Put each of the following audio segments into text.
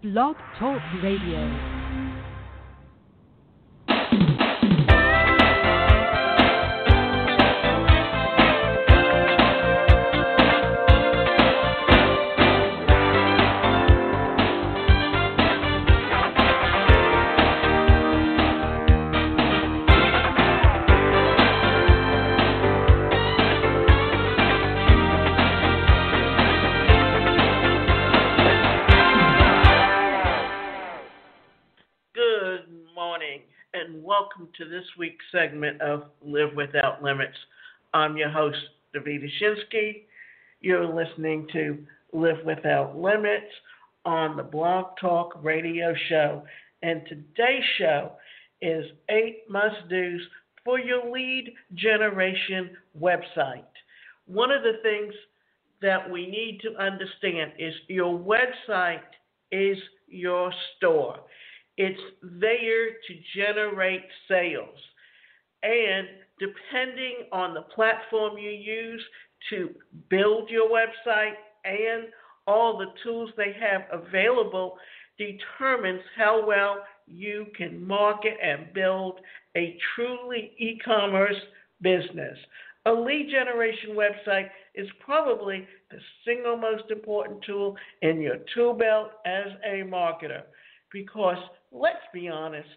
Blog Talk Radio. Welcome to this week's segment of Live Without Limits. I'm your host, Davida Shinsky. You're listening to Live Without Limits on the Blog Talk Radio Show. And today's show is 8 must-dos for your lead generation website. One of the things that we need to understand is your website is your store. It's there to generate sales. And depending on the platform you use to build your website and all the tools they have available determines how well you can market and build a truly e-commerce business. A lead generation website is probably the single most important tool in your tool belt as a marketer because, let's be honest,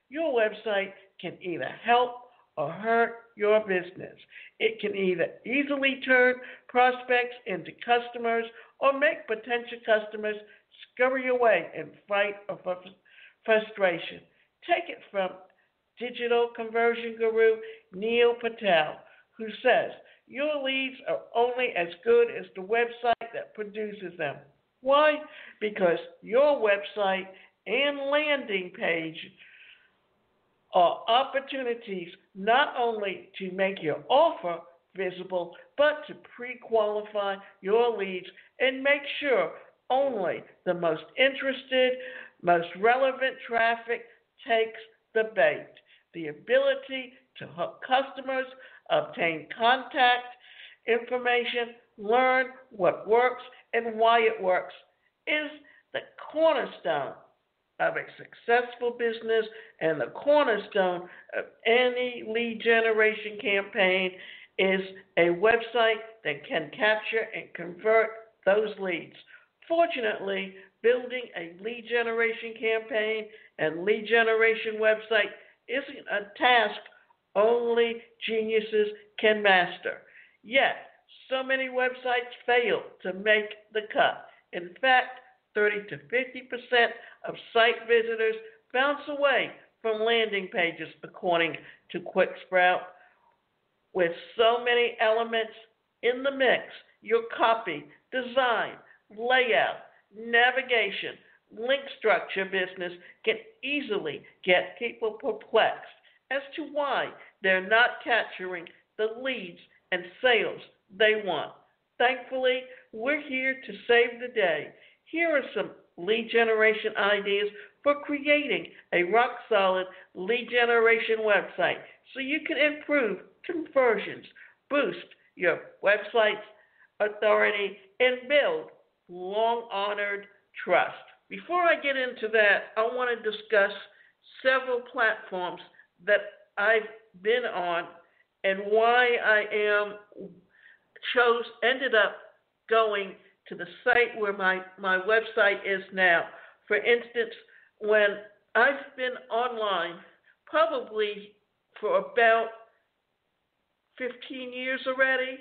your website can either help or hurt your business. It can either easily turn prospects into customers or make potential customers scurry away in fright or frustration. Take it from digital conversion guru Neil Patel, who says, your leads are only as good as the website that produces them. Why? Because your website and landing page are opportunities not only to make your offer visible, but to pre-qualify your leads and make sure only the most interested, most relevant traffic takes the bait. The ability to hook customers, obtain contact information, learn what works and why it works is the cornerstone of a successful business and the cornerstone of any lead generation campaign is a website that can capture and convert those leads. Fortunately, building a lead generation campaign and lead generation website isn't a task only geniuses can master. Yet, so many websites fail to make the cut. In fact, 30 to 50% of site visitors bounce away from landing pages, according to QuickSprout. With so many elements in the mix, your copy, design, layout, navigation, link structure business can easily get people perplexed as to why they're not capturing the leads and sales they want. Thankfully, we're here to save the day. Here are some lead generation ideas for creating a rock-solid lead generation website so you can improve conversions, boost your website's authority, and build long-honored trust. Before I get into that, I want to discuss several platforms that I've been on and why I ended up going to the site where my website is now. For instance, when I've been online probably for about 15 years already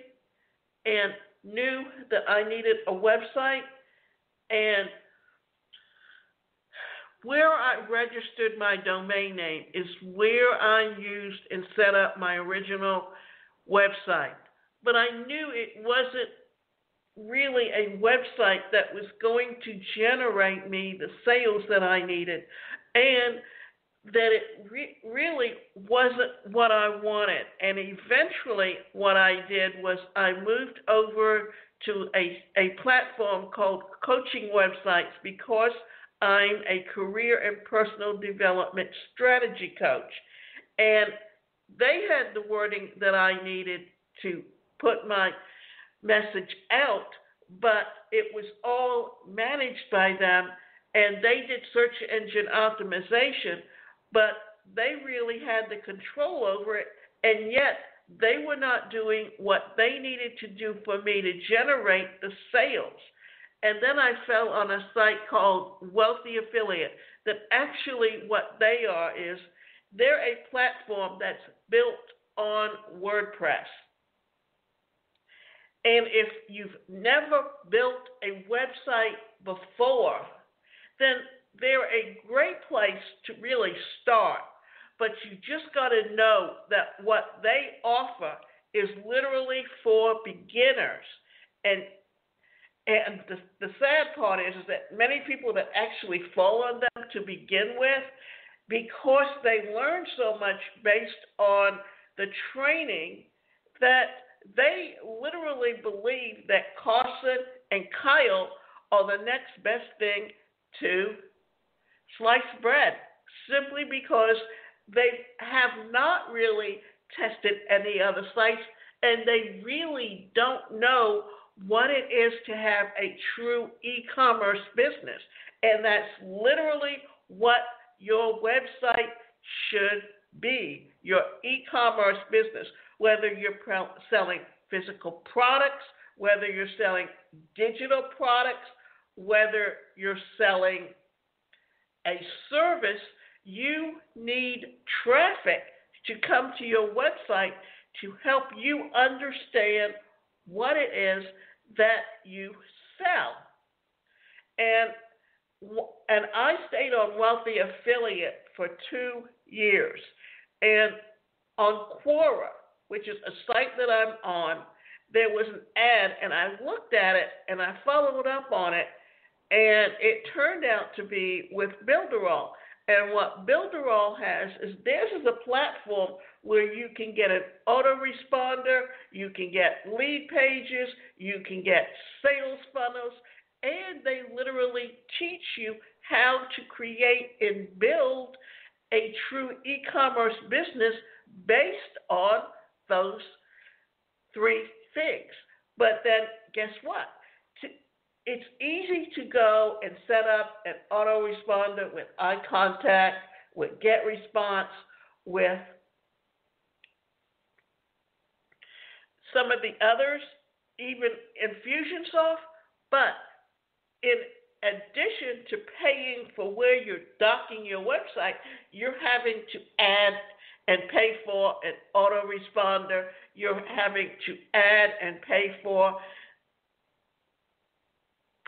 and knew that I needed a website, and where I registered my domain name is where I used and set up my original website. But I knew it wasn't really a website that was going to generate me the sales that I needed, and that it really wasn't what I wanted. And eventually what I did was I moved over to a platform called Coaching Websites because I'm a career and personal development strategy coach. And they had the wording that I needed to put my message out, but it was all managed by them and they did search engine optimization, but they really had the control over it, and yet they were not doing what they needed to do for me to generate the sales. And then I fell on a site called Wealthy Affiliate that actually what they are is they're a platform that's built on WordPress. And if you've never built a website before, then they're a great place to really start. But you just got to know that what they offer is literally for beginners. And the sad part is that many people that actually fall on them to begin with, because they learn so much based on the training, that they literally believe that Carson and Kyle are the next best thing to sliced bread, simply because they have not really tested any other sites, and they really don't know what it is to have a true e-commerce business. And that's literally what your website should be, your e-commerce business, whether you're selling physical products, whether you're selling digital products, whether you're selling a service. You need traffic to come to your website to help you understand what it is that you sell. And I stayed on Wealthy Affiliate for 2 years. And on Quora, which is a site that I'm on, there was an ad, and I looked at it, and I followed up on it, and it turned out to be with Builderall. And what Builderall has is theirs is a platform where you can get an autoresponder, you can get lead pages, you can get sales funnels, and they literally teach you how to create and build a true e-commerce business based on those 3 things. But then guess what? It's easy to go and set up an autoresponder with iContact, with GetResponse, with some of the others, even Infusionsoft. But in addition to paying for where you're docking your website, you're having to add and pay for an autoresponder. You're having to add and pay for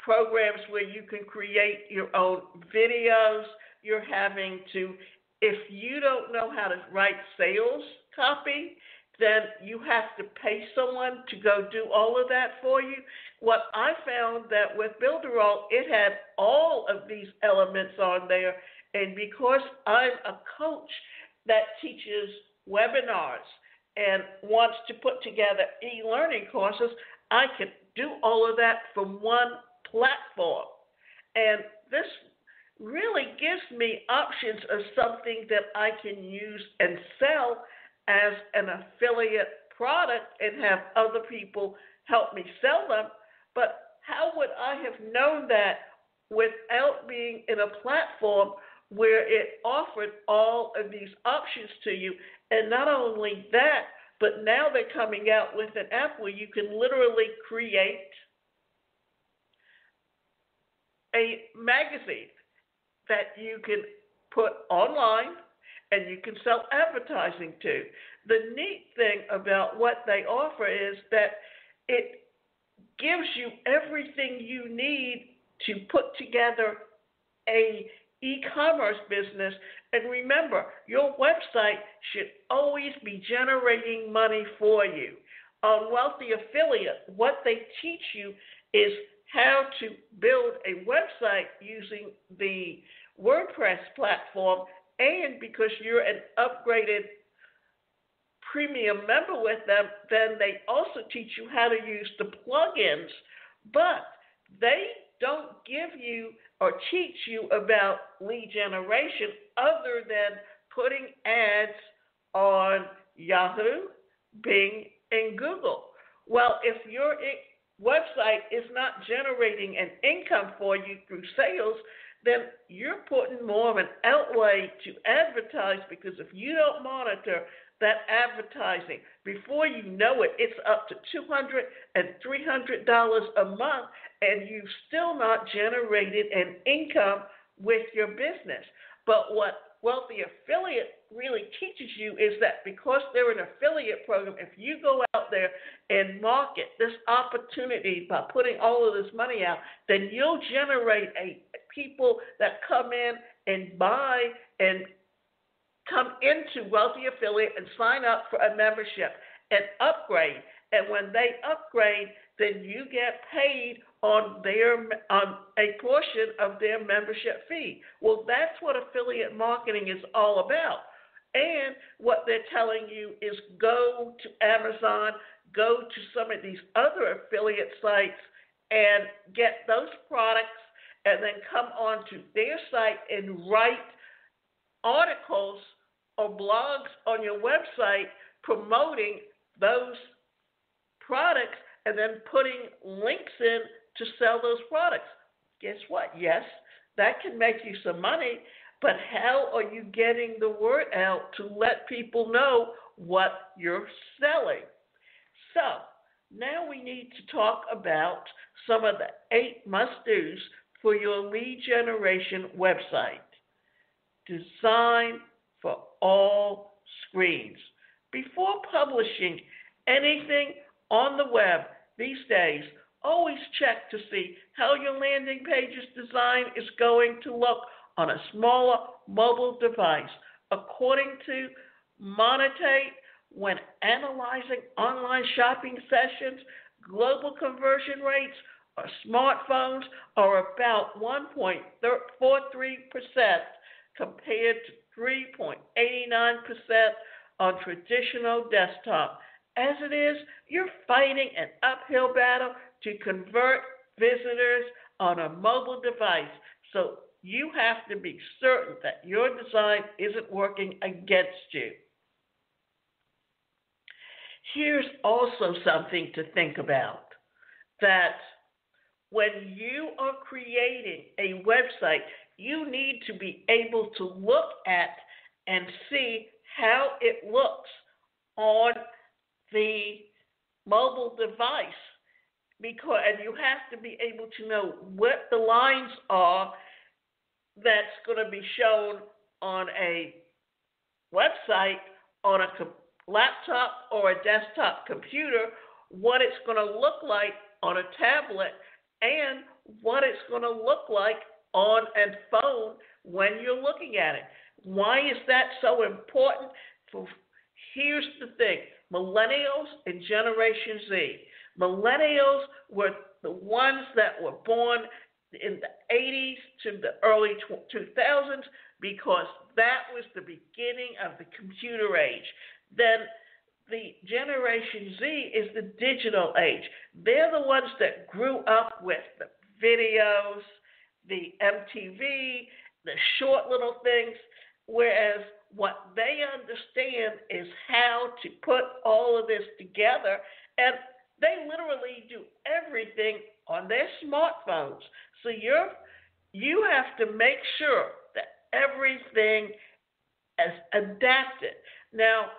programs where you can create your own videos. You're having to, if you don't know how to write sales copy, then you have to pay someone to go do all of that for you. What I found that with Builderall, it had all of these elements on there, and because I'm a coach that teaches webinars and wants to put together e-learning courses, I can do all of that from one platform. And this really gives me options of something that I can use and sell as an affiliate product and have other people help me sell them. But how would I have known that without being in a platform where it offered all of these options to you? And not only that, but now they're coming out with an app where you can literally create a magazine that you can put online and you can sell advertising to. The neat thing about what they offer is that it gives you everything you need to put together a e-commerce business. And remember, your website should always be generating money for you. On Wealthy Affiliate, what they teach you is how to build a website using the WordPress platform, and because you're an upgraded premium member with them, then they also teach you how to use the plugins, but they don't give you or teach you about lead generation other than putting ads on Yahoo, Bing, and Google. Well, if your website is not generating an income for you through sales, then you're putting more of an outlay to advertise, because if you don't monitor that advertising, before you know it, it's up to $200 and $300 a month, and you've still not generated an income with your business. But what Wealthy Affiliate really teaches you is that because they're an affiliate program, if you go out there and market this opportunity by putting all of this money out, then you'll generate people that come in and buy and come into Wealthy Affiliate and sign up for a membership and upgrade. And when they upgrade, then you get paid on a portion of their membership fee. Well, that's what affiliate marketing is all about. And what they're telling you is go to Amazon, go to some of these other affiliate sites and get those products, and then come onto their site and write articles or blogs on your website promoting those products, and then putting links in to sell those products. Guess what? Yes, that can make you some money, but how are you getting the word out to let people know what you're selling? So now we need to talk about some of the 8 must-dos for your lead generation website. Design for all screens. Before publishing anything on the web these days, always check to see how your landing page's design is going to look on a smaller mobile device. According to Monetate, when analyzing online shopping sessions, global conversion rates of smartphones are about 1.43% compared to 3.89% on traditional desktop. As it is, you're fighting an uphill battle to convert visitors on a mobile device. So you have to be certain that your design isn't working against you. Here's also something to think about, that when you are creating a website, you need to be able to look at and see how it looks on the mobile device, and you have to be able to know what the lines are that's going to be shown on a website, on a laptop or a desktop computer, what it's going to look like on a tablet, and what it's going to look like on a phone when you're looking at it. Why is that so important? Here's the thing. Millennials and Generation Z. Millennials were the ones that were born in the 80s to the early 2000s, because that was the beginning of the computer age. Then the Generation Z is the digital age. They're the ones that grew up with the videos, the MTV, the short little things, whereas what they understand is how to put all of this together, and they literally do everything on their smartphones. So you have to make sure that everything is adapted. Now,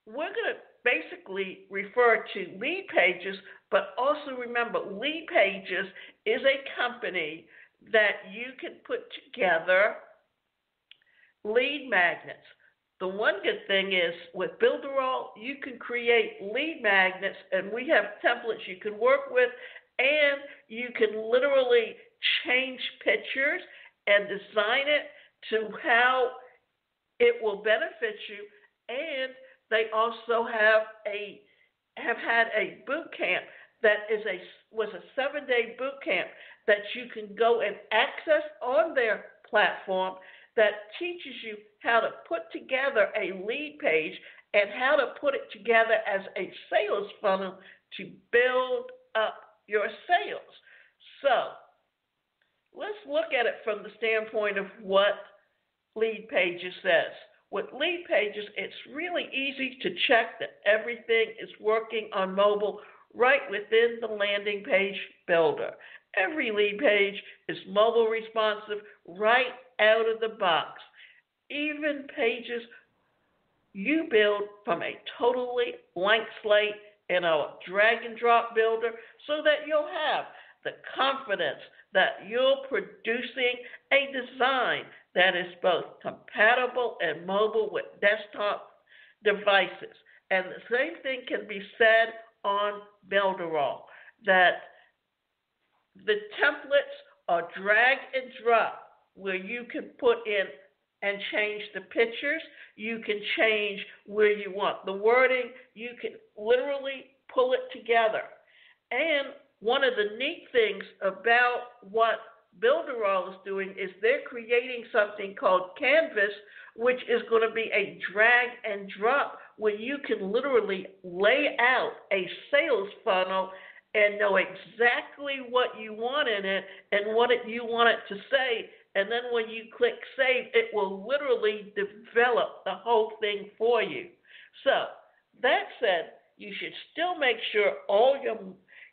we're going to basically refer to LeadPages, but also remember, LeadPages is a company that you can put together lead magnets. The one good thing is with Builderall, you can create lead magnets, and we have templates you can work with, and you can literally change pictures and design it to how it will benefit you. And they also have had a boot camp that was a 7-day boot camp that you can go and access on their platform, that teaches you how to put together a lead page and how to put it together as a sales funnel to build up your sales. So let's look at it from the standpoint of what LeadPages says. With LeadPages, it's really easy to check that everything is working on mobile right within the landing page builder. Every lead page is mobile responsive right out of the box. Even pages you build from a totally blank slate in a drag and drop builder so that you'll have the confidence that you're producing a design that is both compatible and mobile with desktop devices. And the same thing can be said on Builderall, that the templates are drag and drop where you can put in and change the pictures. You can change where you want the wording. You can literally pull it together. And one of the neat things about what Builderall is doing is they're creating something called Canvas, which is going to be a drag and drop where you can literally lay out a sales funnel and know exactly what you want in it and what you want it to say. And then when you click save, it will literally develop the whole thing for you. So that said, you should still make sure all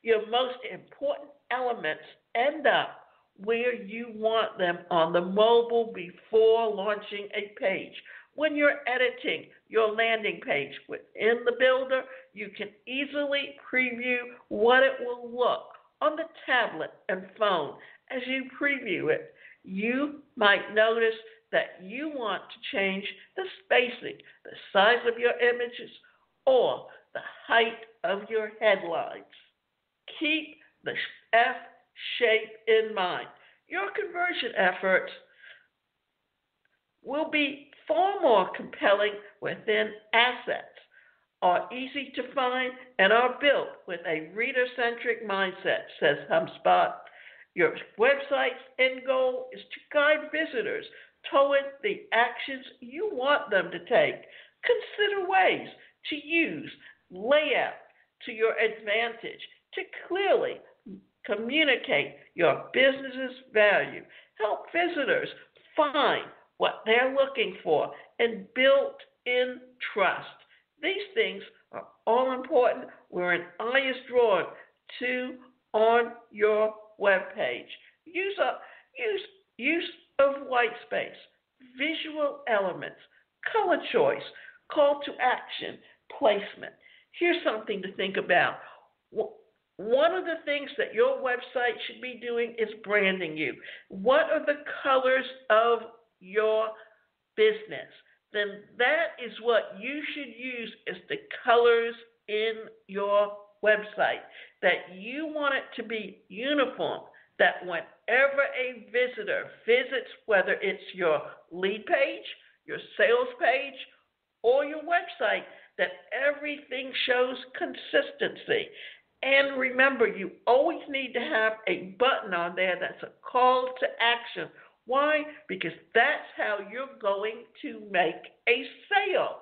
your most important elements end up where you want them on the mobile before launching a page. When you're editing your landing page within the builder, you can easily preview what it will look on the tablet and phone as you preview it. You might notice that you want to change the spacing, the size of your images, or the height of your headlines. Keep the F shape in mind. Your conversion efforts will be far more compelling within assets, are easy to find, and are built with a reader-centric mindset, says Hubspot. Your website's end goal is to guide visitors toward the actions you want them to take. Consider ways to use layout to your advantage to clearly communicate your business's value. Help visitors find what they're looking for and build in trust. These things are all important where an eye is drawn to on your web page. Use of white space, visual elements, color choice, call to action, placement. Here's something to think about. One of the things that your website should be doing is branding you. What are the colors of your business? Then that is what you should use as the colors in your website. That you want it to be uniform, that whenever a visitor visits, whether it's your lead page, your sales page, or your website, that everything shows consistency. And remember, you always need to have a button on there that's a call to action. Why? Because that's how you're going to make a sale,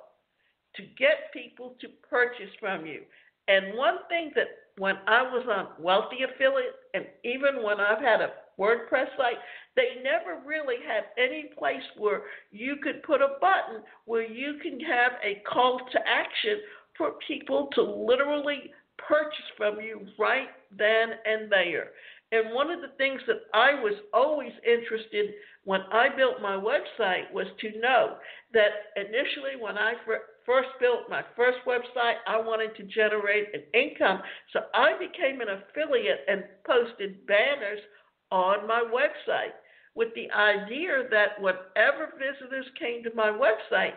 to get people to purchase from you. And one thing that when I was on Wealthy Affiliate, and even when I've had a WordPress site, they never really had any place where you could put a button where you can have a call to action for people to literally purchase from you right then and there. And one of the things that I was always interested when I built my website was to know that initially when I first built my first website, I wanted to generate an income. So I became an affiliate and posted banners on my website with the idea that whenever visitors came to my website,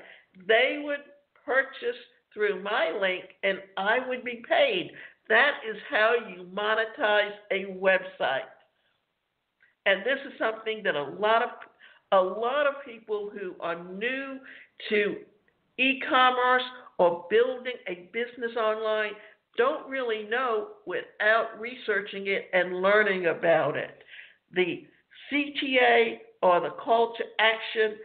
they would purchase through my link and I would be paid. That is how you monetize a website. And this is something that a lot of people who are new to e-commerce or building a business online don't really know without researching it and learning about it. The CTA, or the call to action,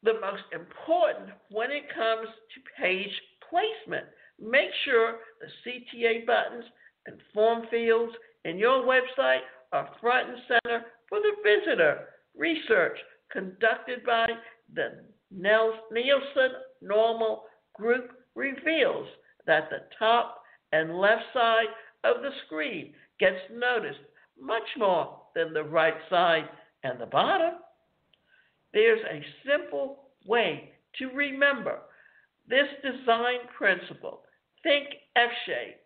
the most important when it comes to page placement. Make sure the CTA buttons and form fields in your website are front and center for the visitor. Research conducted by the Nielsen Normal Group reveals that the top and left side of the screen gets noticed much more than the right side and the bottom. There's a simple way to remember this design principle. Think F-shape.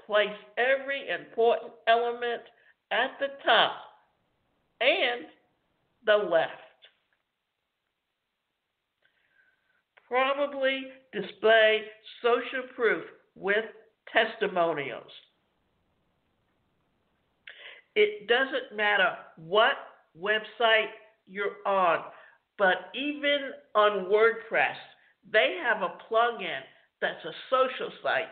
Place every important element at the top and the left. Probably display social proof with testimonials. It doesn't matter what website you're on, but even on WordPress, they have a plugin that's a social site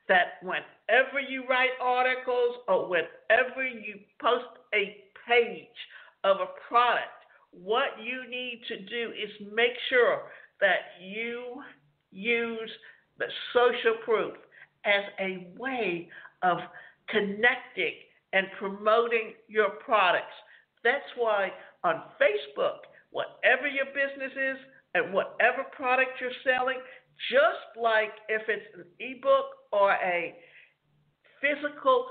that whenever you write articles or whenever you post a page of a product, what you need to do is make sure that you use the social proof as a way of connecting and promoting your products. That's why on Facebook, whatever your business is and whatever product you're selling, just like if it's an ebook or a physical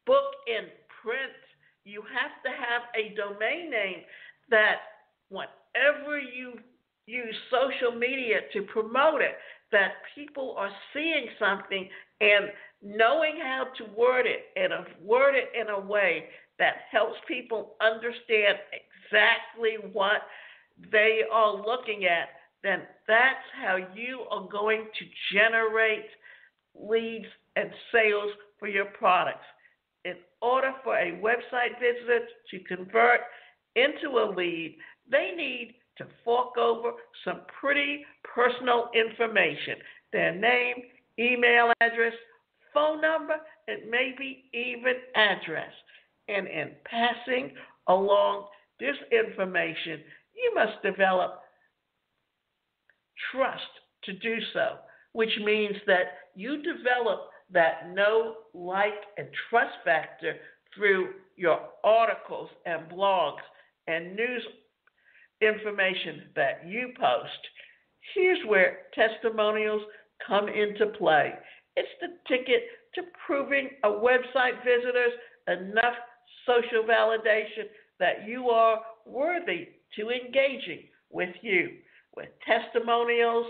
book in print, you have to have a domain name that whenever you use social media to promote it, that people are seeing something and knowing how to word it and word it in a way that helps people understand exactly what they are looking at, then that's how you are going to generate leads and sales for your products. In order for a website visitor to convert into a lead, they need to fork over some pretty personal information, their name, email address, phone number, and maybe even address. And in passing along this information, you must develop trust to do so, which means that you develop that know, like, and trust factor through your articles and blogs and news information that you post. Here's where testimonials come into play. It's the ticket to proving a website visitor's enough social validation that you are worthy to engaging with you. With testimonials,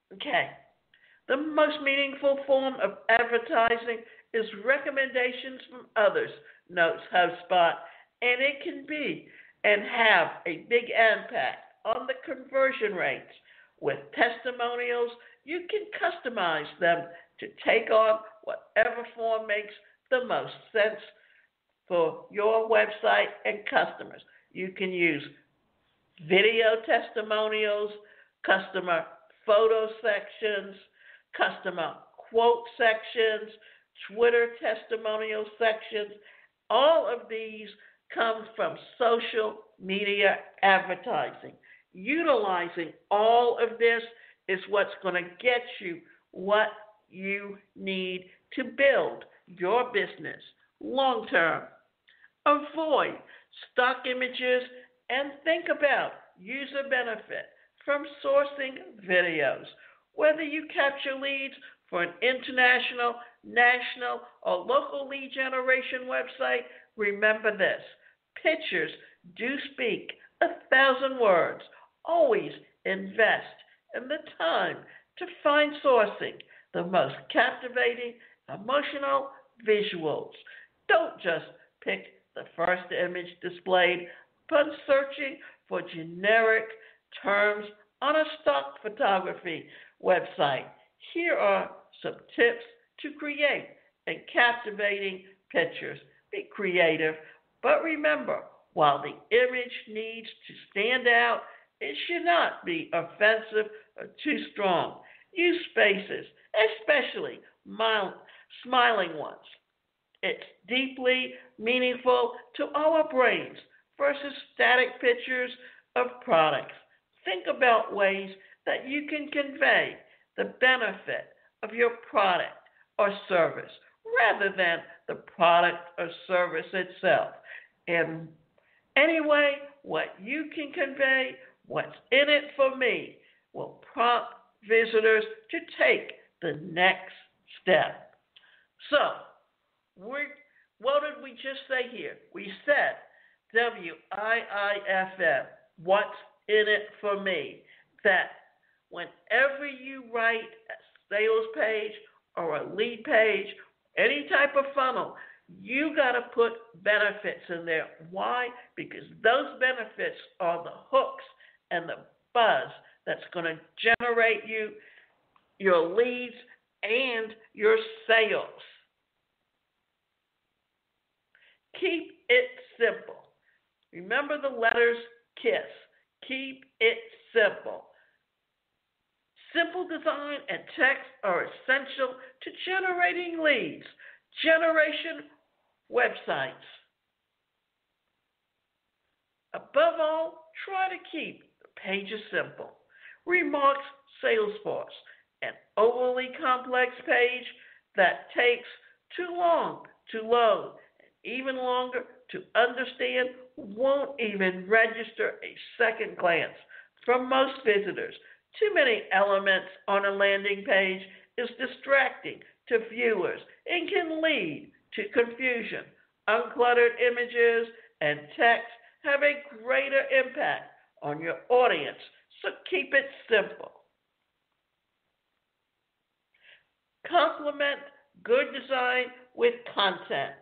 the most meaningful form of advertising is recommendations from others, notes Hubspot, and it can be and have a big impact on the conversion rates. With testimonials, you can customize them to take on whatever form makes the most sense for your website and customers. You can use video testimonials, customer photo sections, customer quote sections, Twitter testimonial sections. All of these come from social media advertising. Utilizing all of this is what's going to get you what you need to build your business long term. Avoid stock images and think about user benefit from sourcing videos. Whether you capture leads for an international, national, or local lead generation website, remember this: pictures do speak 1,000 words. Always invest in the time to find sourcing the most captivating, emotional visuals. Don't just pick the first image displayed, but searching for generic terms on a stock photography website. Here are some tips to create and captivating pictures. Be creative, but remember, while the image needs to stand out, it should not be offensive or too strong. Use spaces, especially smiling ones. It's deeply meaningful to our brains versus static pictures of products. Think about ways that you can convey the benefit of your product or service rather than the product or service itself. And anyway, what you can convey, what's in it for me, will prompt visitors to take the next step. So, What did we just say here? We said WIIFM, what's in it for me? That whenever you write a sales page or a lead page, any type of funnel, you got to put benefits in there. Why? Because those benefits are the hooks and the buzz that's going to generate you your leads and your sales. Keep it simple. Remember the letters KISS. Keep it simple. Simple design and text are essential to generating leads. Generation websites. Above all, try to keep the pages simple. Remarks Salesforce, an overly complex page that takes too long to load and even longer to understand won't even register a second glance from most visitors. Too many elements on a landing page is distracting to viewers and can lead to confusion. Uncluttered images and text have a greater impact on your audience, so keep it simple. Complement good design with content.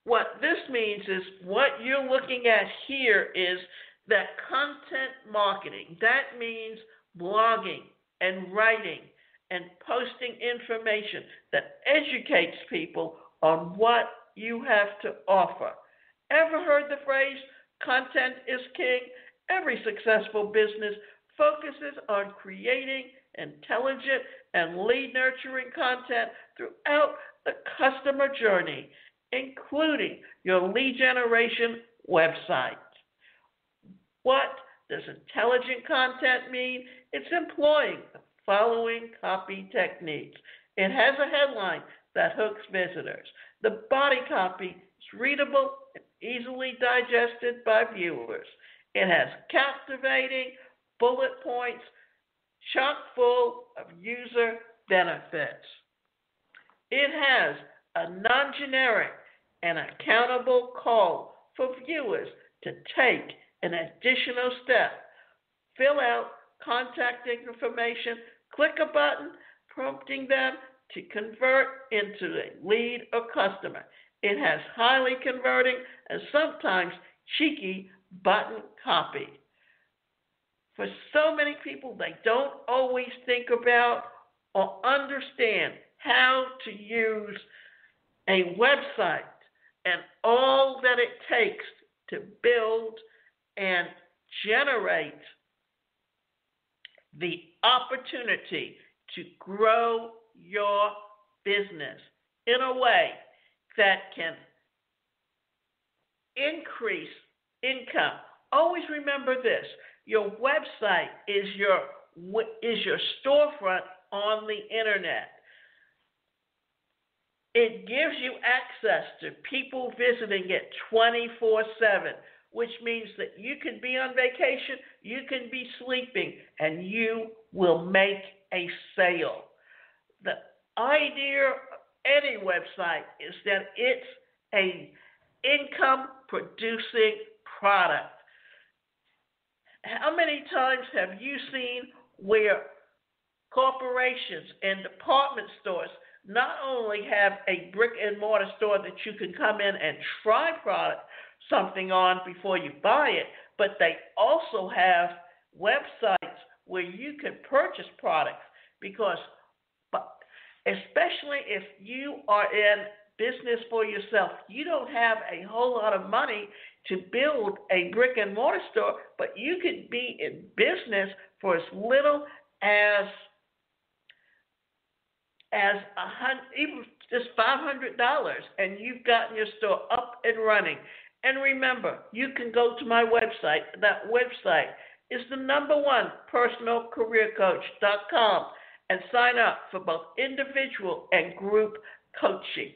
What this means is what you're looking at here is that content marketing. That means blogging and writing and posting information that educates people on what you have to offer. Ever heard the phrase, content is king? Every successful business focuses on creating intelligent and lead nurturing content throughout the customer journey, including your lead generation website. What does intelligent content mean? It's employing the following copy techniques. It has a headline that hooks visitors. The body copy is readable and easily digested by viewers. It has captivating bullet points, chock full of user benefits. It has a non-generic and accountable call for viewers to take an additional step. Fill out contact information, click a button prompting them to convert into a lead or customer. It has highly converting and sometimes cheeky button copy. For so many people, they don't always think about or understand how to use a website and all that it takes to build and generate the opportunity to grow your business in a way that can increase income. Always remember this. Your website is your storefront on the internet. It gives you access to people visiting it 24/7, which means that you can be on vacation, you can be sleeping, and you will make a sale. The idea of any website is that it's an income-producing product. How many times have you seen where corporations and department stores not only have a brick and mortar store that you can come in and try something on before you buy it, but they also have websites where you can purchase products, because especially if you are in business for yourself, you don't have a whole lot of money to build a brick and mortar store, but you could be in business for as little as even just $500, and you've gotten your store up and running. And remember, you can go to my website. That website is the #1 personalcareercoach.com, and sign up for both individual and group coaching.